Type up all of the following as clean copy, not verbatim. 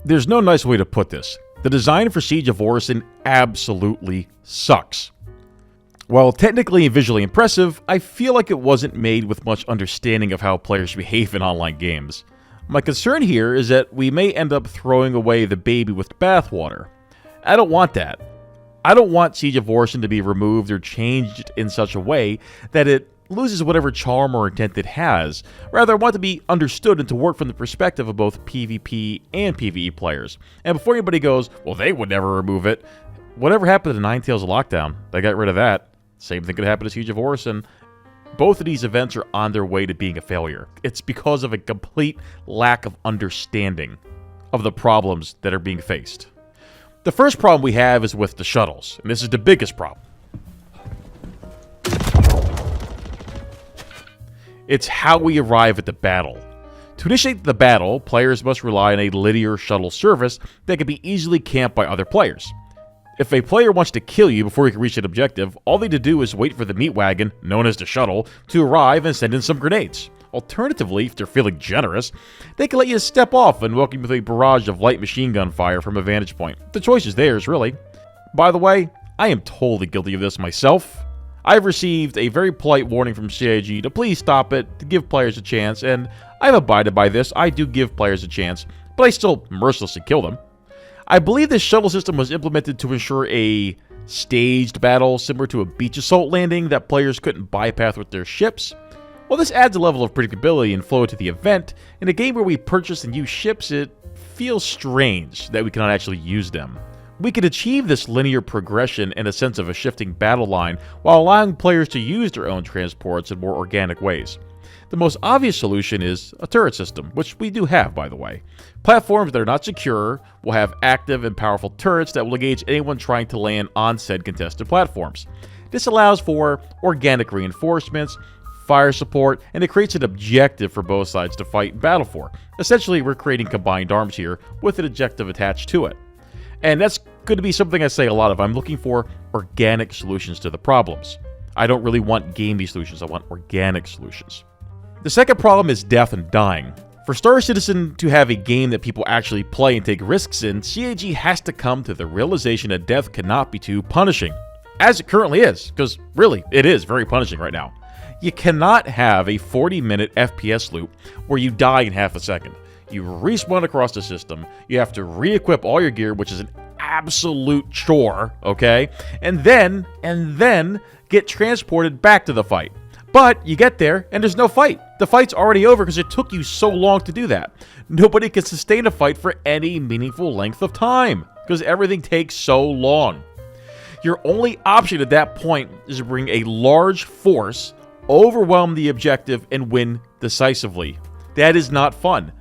There's no nice way to put this. The design for Siege of Orison absolutely sucks. While technically and visually impressive, I feel like it wasn't made with much understanding of how players behave in online games. My concern here is that we may end up throwing away the baby with the bathwater. I don't want that. I don't want Siege of Orison to be removed or changed in such a way that it loses whatever charm or intent it has. Rather, I want it to be understood and to work from the perspective of both PvP and PvE players. And before anybody goes, well, they would never remove it, whatever happened to Nine Tails of Lockdown? They got rid of that. Same thing could happen to Siege of Orison. Both of these events are on their way to being a failure. It's because of a complete lack of understanding of the problems that are being faced. The first problem we have is with the shuttles, and this is the biggest problem. It's how we arrive at the battle. To initiate the battle, players must rely on a linear shuttle service that can be easily camped by other players. If a player wants to kill you before you can reach an objective, all they need to do is wait for the meat wagon, known as the shuttle, to arrive and send in some grenades. Alternatively, if they're feeling generous, they can let you step off and welcome you with a barrage of light machine gun fire from a vantage point. The choice is theirs, really. By the way, I am totally guilty of this myself. I've received a very polite warning from CIG to please stop it, to give players a chance, and I've abided by this. I do give players a chance, but I still mercilessly kill them. I believe this shuttle system was implemented to ensure a staged battle similar to a beach assault landing that players couldn't bypass with their ships. While this adds a level of predictability and flow to the event, in a game where we purchase and use ships, it feels strange that we cannot actually use them. We could achieve this linear progression and a sense of a shifting battle line while allowing players to use their own transports in more organic ways. The most obvious solution is a turret system, which we do have, by the way. Platforms that are not secure will have active and powerful turrets that will engage anyone trying to land on said contested platforms. This allows for organic reinforcements, fire support, and it creates an objective for both sides to fight and battle for. Essentially, we're creating combined arms here with an objective attached to it. And that's going to be something I say a lot of. I'm looking for organic solutions to the problems. I don't really want gamey solutions, I want organic solutions. The second problem is death and dying. For Star Citizen to have a game that people actually play and take risks in, CAG has to come to the realization that death cannot be too punishing. As it currently is, because really, it is very punishing right now. You cannot have a 40-minute FPS loop where you die in half a second. You respawn across the system, you have to re-equip all your gear, which is an absolute chore, okay? And then get transported back to the fight. But you get there, and there's no fight. The fight's already over because it took you so long to do that. Nobody can sustain a fight for any meaningful length of time because everything takes so long. Your only option at that point is to bring a large force, overwhelm the objective, and win decisively. That is not fun.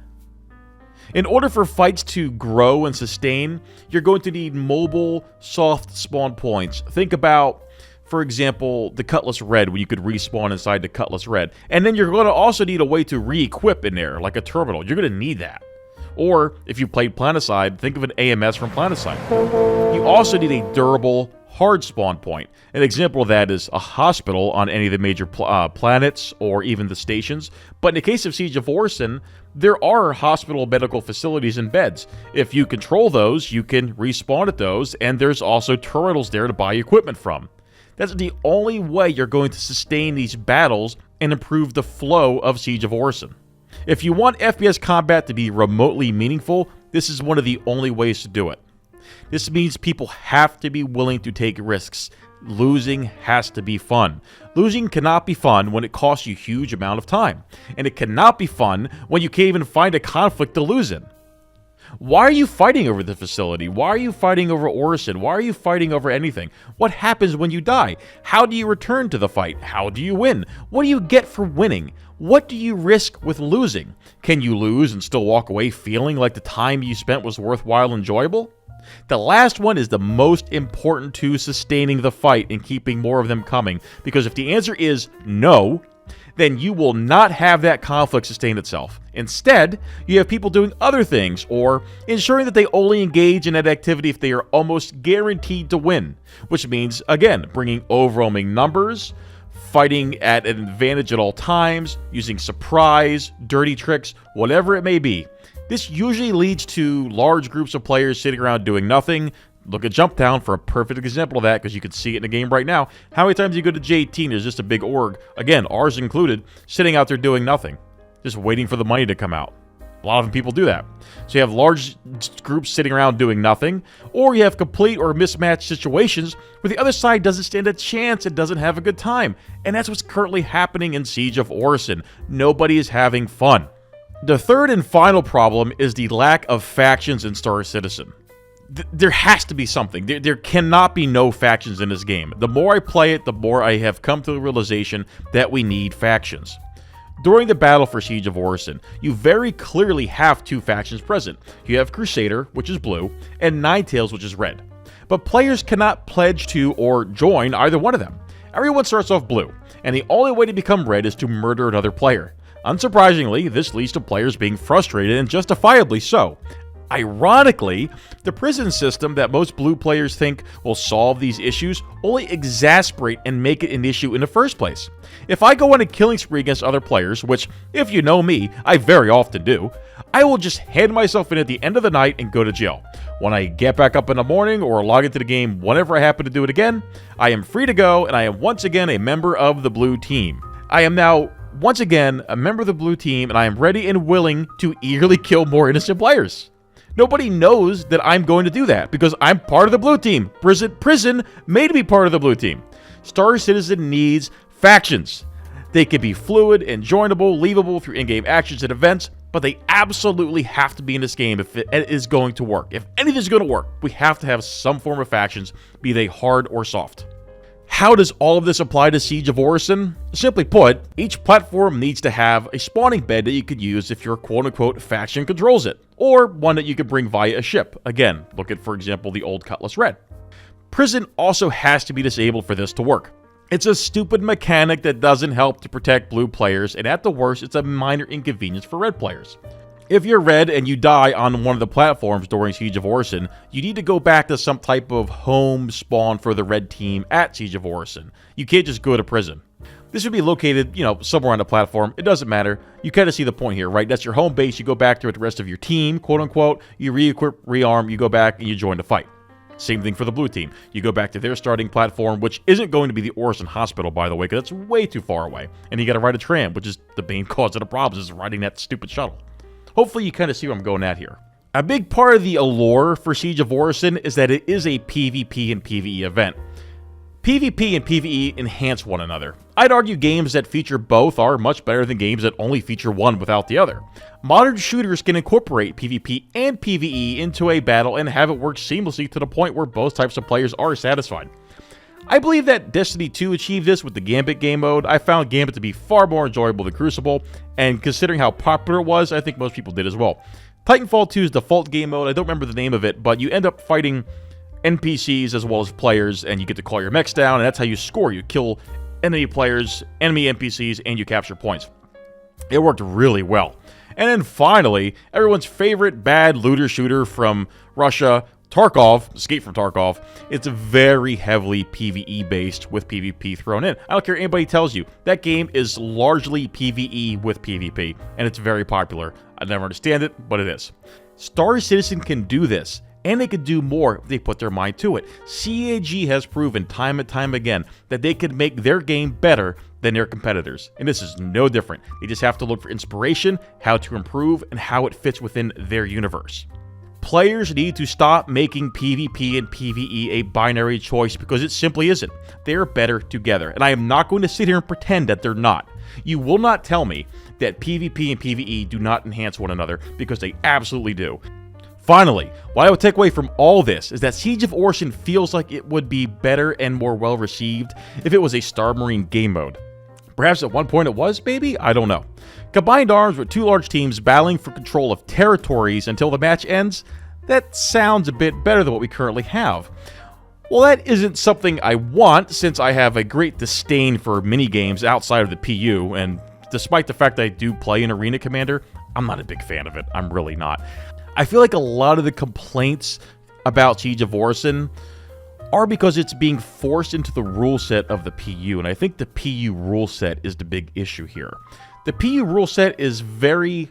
In order for fights to grow and sustain, you're going to need mobile, soft spawn points. Think about, for example, the Cutlass Red, where you could respawn inside the Cutlass Red. And then you're going to also need a way to re-equip in there, like a terminal. You're going to need that. Or, if you played Planetside, think of an AMS from Planetside. You also need a durable, hard spawn point. An example of that is a hospital on any of the major planets, or even the stations. But in the case of Siege of Orison, there are hospital medical facilities and beds. If you control those, you can respawn at those, and there's also terminals there to buy equipment from. That's the only way you're going to sustain these battles and improve the flow of Siege of Orison. If you want FPS combat to be remotely meaningful, this is one of the only ways to do it. This means people have to be willing to take risks. Losing has to be fun. Losing cannot be fun when it costs you a huge amount of time. And it cannot be fun when you can't even find a conflict to lose in. Why are you fighting over the facility? Why are you fighting over Orison? Why are you fighting over anything? What happens when you die? How do you return to the fight? How do you win? What do you get for winning? What do you risk with losing? Can you lose and still walk away feeling like the time you spent was worthwhile and enjoyable? The last one is the most important to sustaining the fight and keeping more of them coming, because if the answer is no, then you will not have that conflict sustain itself. Instead, you have people doing other things, or ensuring that they only engage in that activity if they are almost guaranteed to win, which means, again, bringing overwhelming numbers, fighting at an advantage at all times, using surprise, dirty tricks, whatever it may be. This usually leads to large groups of players sitting around doing nothing. Look at Jump Town for a perfect example of that, because you can see it in the game right now. How many times you go to J18, there's just a big org, again, ours included, sitting out there doing nothing, just waiting for the money to come out. A lot of people do that. So you have large groups sitting around doing nothing, or you have complete or mismatched situations where the other side doesn't stand a chance and doesn't have a good time. And that's what's currently happening in Siege of Orison. Nobody is having fun. The third and final problem is the lack of factions in Star Citizen. There has to be something. There cannot be no factions in this game. The more I play it, the more I have come to the realization that we need factions. During the battle for Siege of Orison, you very clearly have two factions present. You have Crusader, which is blue, and Ninetales, which is red. But players cannot pledge to or join either one of them. Everyone starts off blue, and the only way to become red is to murder another player. Unsurprisingly, this leads to players being frustrated, and justifiably so. Ironically, the prison system that most blue players think will solve these issues only exasperate and make it an issue in the first place. If I go on a killing spree against other players, which, if you know me, I very often do, I will just hand myself in at the end of the night and go to jail. When I get back up in the morning or log into the game whenever I happen to do it again, I am free to go, and I am once again a member of the blue team. I am now once again a member of the blue team, and I am ready and willing to eagerly kill more innocent players. Nobody knows that I'm going to do that because I'm part of the blue team. Prison made me part of the blue team. Star Citizen needs factions. They can be fluid and joinable, leavable through in-game actions and events, but they absolutely have to be in this game if it is going to work. If anything's going to work, we have to have some form of factions, be they hard or soft. How does all of this apply to Siege of Orison? Simply put, each platform needs to have a spawning bed that you could use if your quote-unquote faction controls it, or one that you could bring via a ship. Again, look at, for example, the old Cutlass Red. Prison also has to be disabled for this to work. It's a stupid mechanic that doesn't help to protect blue players, and at the worst, it's a minor inconvenience for red players. If you're red and you die on one of the platforms during Siege of Orison, you need to go back to some type of home spawn for the red team at Siege of Orison. You can't just go to prison. This would be located, somewhere on the platform. It doesn't matter. You kind of see the point here, right? That's your home base. You go back there with the rest of your team, quote unquote. You re-equip, rearm, you go back, and you join the fight. Same thing for the blue team. You go back to their starting platform, which isn't going to be the Orison Hospital, by the way, because that's way too far away. And you got to ride a tram, which is the main cause of the problems, is riding that stupid shuttle. Hopefully you kind of see what I'm going at here. A big part of the allure for Siege of Orison is that it is a PvP and PvE event. PvP and PvE enhance one another. I'd argue games that feature both are much better than games that only feature one without the other. Modern shooters can incorporate PvP and PvE into a battle and have it work seamlessly to the point where both types of players are satisfied. I believe that Destiny 2 achieved this with the Gambit game mode. I found Gambit to be far more enjoyable than Crucible, and considering how popular it was, I think most people did as well. Titanfall 2's default game mode, I don't remember the name of it, but you end up fighting NPCs as well as players, and you get to call your mechs down, and that's how you score. You kill enemy players, enemy NPCs, and you capture points. It worked really well. And then finally, everyone's favorite bad looter shooter from Russia, Tarkov, Escape from Tarkov. It's very heavily PvE based with PvP thrown in. I don't care what anybody tells you. That game is largely PvE with PvP, and it's very popular. I never understand it, but it is. Star Citizen can do this, and they could do more if they put their mind to it. CAG has proven time and time again that they can make their game better than their competitors, and this is no different. They just have to look for inspiration, how to improve, and how it fits within their universe. Players need to stop making PvP and PvE a binary choice because it simply isn't. They are better together, and I am not going to sit here and pretend that they're not. You will not tell me that PvP and PvE do not enhance one another, because they absolutely do. Finally, what I would take away from all this is that Siege of Orison feels like it would be better and more well received if it was a Star Marine game mode. Perhaps at one point it was, maybe? I don't know. Combined arms with two large teams battling for control of territories until the match ends? That sounds a bit better than what we currently have. Well, that isn't something I want, since I have a great disdain for minigames outside of the PU, and despite the fact that I do play an Arena Commander, I'm not a big fan of it. I'm really not. I feel like a lot of the complaints about Siege of Orison are because it's being forced into the rule set of the PU, and I think the PU rule set is the big issue here. The PU rule set is very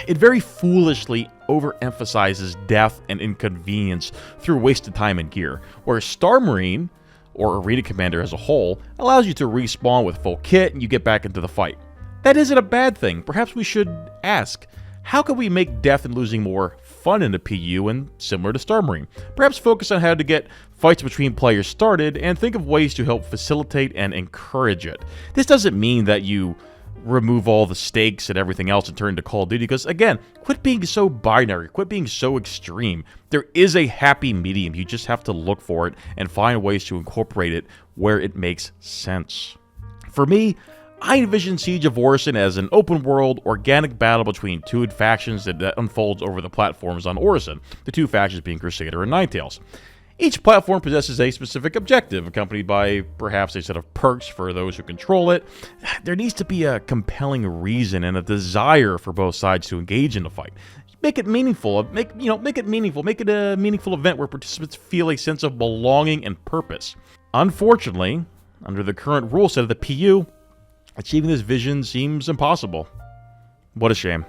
It very foolishly overemphasizes death and inconvenience through wasted time and gear, whereas Star Marine, or Arena Commander as a whole, allows you to respawn with full kit and you get back into the fight. That isn't a bad thing. Perhaps we should ask, how can we make death and losing more fun in the PU and similar to Star Marine? Perhaps focus on how to get fights between players started and think of ways to help facilitate and encourage it. This doesn't mean that you remove all the stakes and everything else and turn to Call of Duty, because again, quit being so binary, quit being so extreme. There is a happy medium. You just have to look for it and find ways to incorporate it where it makes sense. For me, I envision Siege of Orison as an open-world, organic battle between two factions that unfolds over the platforms on Orison, the two factions being Crusader and Ninetales. Each platform possesses a specific objective, accompanied by perhaps a set of perks for those who control it. There needs to be a compelling reason and a desire for both sides to engage in the fight. Make it meaningful. Make it meaningful. Make it a meaningful event where participants feel a sense of belonging and purpose. Unfortunately, under the current rule set of the PU, achieving this vision seems impossible. What a shame.